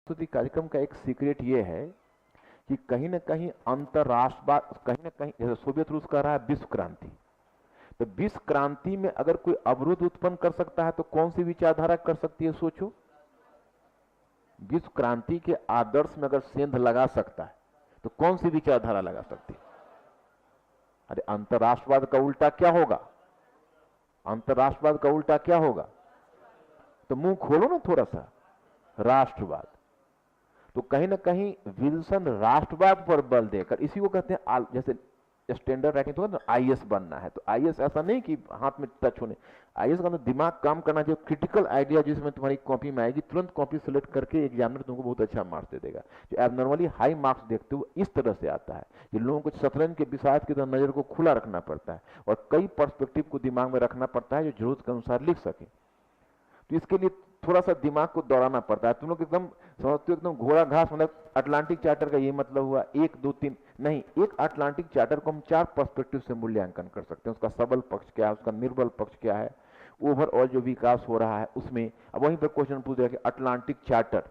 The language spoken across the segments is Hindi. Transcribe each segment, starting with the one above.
प्रस्तुति कार्यक्रम का एक सीक्रेट ये है कि कहीं ना कहीं अंतरराष्ट्रवाद, कहीं ना कहीं जैसे सोवियत रूस कर रहा है विश्व क्रांति, तो विश्व क्रांति में अगर कोई अवरोध उत्पन्न कर सकता है तो कौन सी विचारधारा कर सकती है? सोचो, विश्व क्रांति के आदर्श में अगर सेंध लगा सकता है तो कौन सी विचारधारा लगा सकती है? अरे अंतरराष्ट्रवाद का उल्टा क्या होगा? अंतरराष्ट्रवाद का उल्टा क्या होगा? तो मुंह खोलो ना थोड़ा सा, राष्ट्रवाद। तो कहीं ना कहीं विल्सन राष्ट्रवाद पर बल देकर, इसी को कहते हैं जैसे स्टैंडर्ड राइटिंग तो आईएएस बनना है, तो आईएएस ऐसा नहीं कि हाथ में टच होने, आईएएस का दिमाग काम करना चाहिए, क्रिटिकल आइडिया जिसमें तुम्हारी कॉपी में आएगी, तुरंत कॉपी सेलेक्ट करके एग्जामिनर तुमको बहुत अच्छा मार्क्स दे देगा। जो एबनॉर्मली हाई मार्क्स देखते हो इस तरह से आता है कि लोगों को शतरंज के विषाद की तरह नजर को खुला रखना पड़ता है और कई पर्सपेक्टिव को दिमाग में रखना पड़ता है जो जरूरत के अनुसार लिख सके। तो इसके लिए थोड़ा सा दिमाग को दौड़ाना पड़ता है। तुम लोग एकदम समझते हो एकदम घोड़ा घास, मतलब अटलांटिक चार्टर का ये मतलब हुआ 1 2 3 नहीं, एक अटलांटिक चार्टर को हम 4 पर्सपेक्टिव से मूल्यांकन कर सकते हैं। उसका सबल पक्ष क्या है, उसका निर्बल पक्ष क्या है, ओवरऑल जो विकास हो रहा है उसमें। अब वहीं पर क्वेश्चन पूछ दिया कि अटलांटिक चार्टर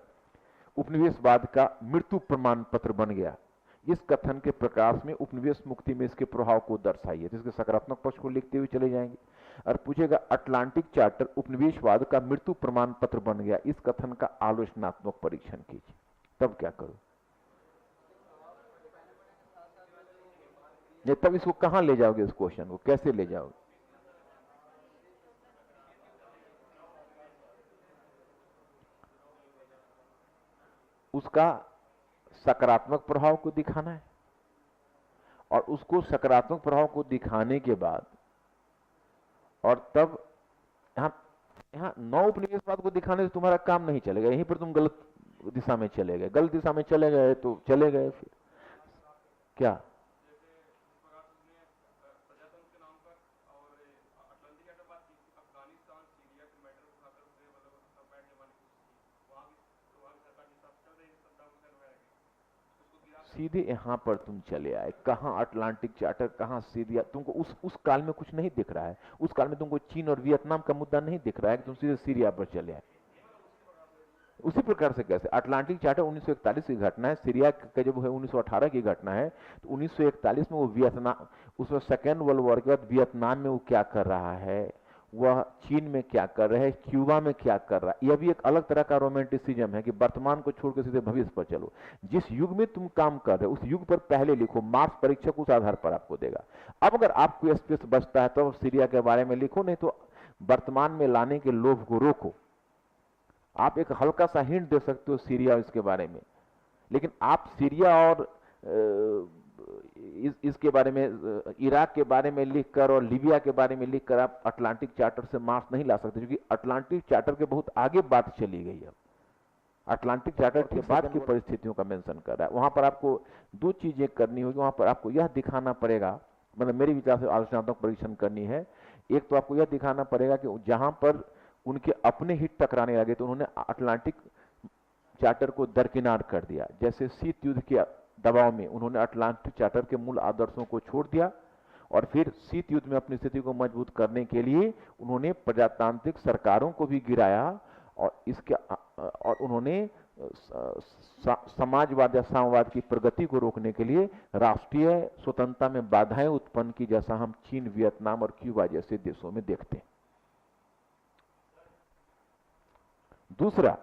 उपनिवेशवाद का मृत्यु प्रमाण पत्र बन गया, इस कथन के प्रकाश में उपनिवेश मुक्ति में इसके प्रभाव को दर्शाइए। तो इसके सकारात्मक पक्ष को लिखते हुए चले जाएंगे। और पूछेगा अटलांटिक चार्टर उपनिवेशवाद का मृत्यु प्रमाण पत्र बन गया, इस कथन का आलोचनात्मक परीक्षण कीजिए। तब क्या करो? ये तब इसको कहां ले जाओगे? इस क्वेश्चन को कैसे ले जाओगे? उसका सकारात्मक प्रभाव को दिखाना है, और उसको सकारात्मक प्रभाव को दिखाने के बाद, और तब यहां 9 उपनिवेशवाद को दिखाने से तुम्हारा काम नहीं चलेगा। यहीं पर तुम गलत दिशा में चले गए, गलत दिशा में चले गए तो चले गए। फिर क्या? सीधे यहां पर तुम चले आए। कहां अटलांटिक चार्टर, कहां सीरिया? तुमको उस काल में कुछ नहीं दिख रहा है। उस काल में तुमको चीन और वियतनाम का मुद्दा नहीं दिख रहा है कि तुम सीधे सीरिया पर चले आए। उसी प्रकार से कैसे? अटलांटिक चार्टर 1941 की घटना है, सीरिया का जब है 1918 की घटना है, तो 1941 में वो वियतनाम, उसमें सेकेंड वर्ल्ड वॉर के बाद वियतनाम में वो क्या कर रहा है, वह चीन में क्या कर रहे हैं, क्यूबा में क्या कर रहा है। यह भी एक अलग तरह का रोमांटिसिज्म है कि वर्तमान को छोड़कर सीधे भविष्य पर चलो। जिस युग में तुम काम कर रहे हो उस युग पर पहले लिखो, मार्क्स परीक्षक उस आधार पर आपको देगा। अब अगर आपको स्पेस बचता है तो सीरिया के बारे में लिखो, नहीं तो वर्तमान में लाने के लोभ को रोको। आप एक हल्का सा हिंट दे सकते हो सीरिया इसके बारे में, लेकिन आप सीरिया और इसके बारे में, इराक के बारे में लिखकर और लीबिया के बारे में लिखकर आप अटलांटिक चार्टर से मार्क्स नहीं ला सकते, क्योंकि अटलांटिक चार्टर के बहुत आगे बात चली गई है। अटलांटिक चार्टर के बाद की परिस्थितियों का मेंशन कर रहा है। वहां पर आपको 2 चीजें करनी होगी। वहां पर आपको यह दिखाना पड़ेगा, मतलब मेरे विचार से आलोचनात्मक परीक्षण करनी है। एक तो आपको यह दिखाना पड़ेगा कि जहां पर उनके अपने हित टकराने लगे तो उन्होंने अटलांटिक चार्टर को दरकिनार कर दिया। जैसे शीत युद्ध के दबाव में उन्होंने अटलांटिक चार्टर के मूल आदर्शों को छोड़ दिया, और फिर शीत युद्ध में अपनी स्थिति को मजबूत करने के लिए उन्होंने प्रजातांत्रिक सरकारों को भी गिराया, और उन्होंने समाजवाद या साम्यवाद की प्रगति को रोकने के लिए राष्ट्रीय स्वतंत्रता में बाधाएं उत्पन्न की, जैसा हम चीन, वियतनाम और क्यूबा जैसे देशों में देखते हैं। दूसरा,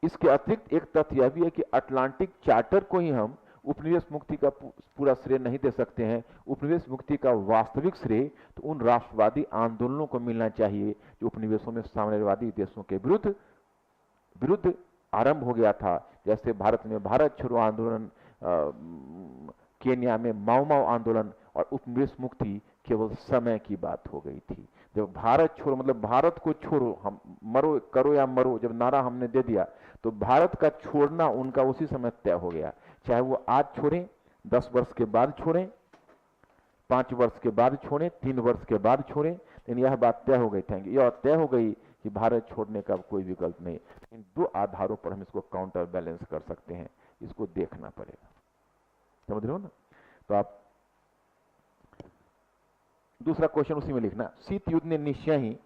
इसके अतिरिक्त एक तथ्य यह भी है कि अटलांटिक चार्टर को ही हम उपनिवेश मुक्ति का पूरा श्रेय नहीं दे सकते हैं। उपनिवेश मुक्ति का वास्तविक श्रेय तो उन राष्ट्रवादी आंदोलनों को मिलना चाहिए जो उपनिवेशों में साम्राज्यवादी देशों के विरुद्ध आरंभ हो गया था। जैसे भारत में भारत छोड़ो आंदोलन, केन्या में माओ माओ आंदोलन, और उपनिवेश मुक्ति केवल समय की बात हो गई थी। जब भारत छोड़ो, मतलब भारत को छोड़ो, हम मरो, करो या मरो, जब नारा हमने दे दिया तो भारत का छोड़ना उनका उसी समय तय हो गया। चाहे वो आज छोड़ें, 10 वर्ष के बाद छोड़ें, 5 वर्ष के बाद छोड़ें, 3 वर्ष के बाद छोड़ें, लेकिन यह बात तय हो गई थी, यह तय हो गई कि भारत छोड़ने का कोई विकल्प नहीं। इन 2 आधारों पर हम इसको काउंटर बैलेंस कर सकते हैं, इसको देखना पड़ेगा। समझ रहे हो ना? तो आप दूसरा क्वेश्चन उसी में लिखना, शीत युद्ध ने निश्चय ही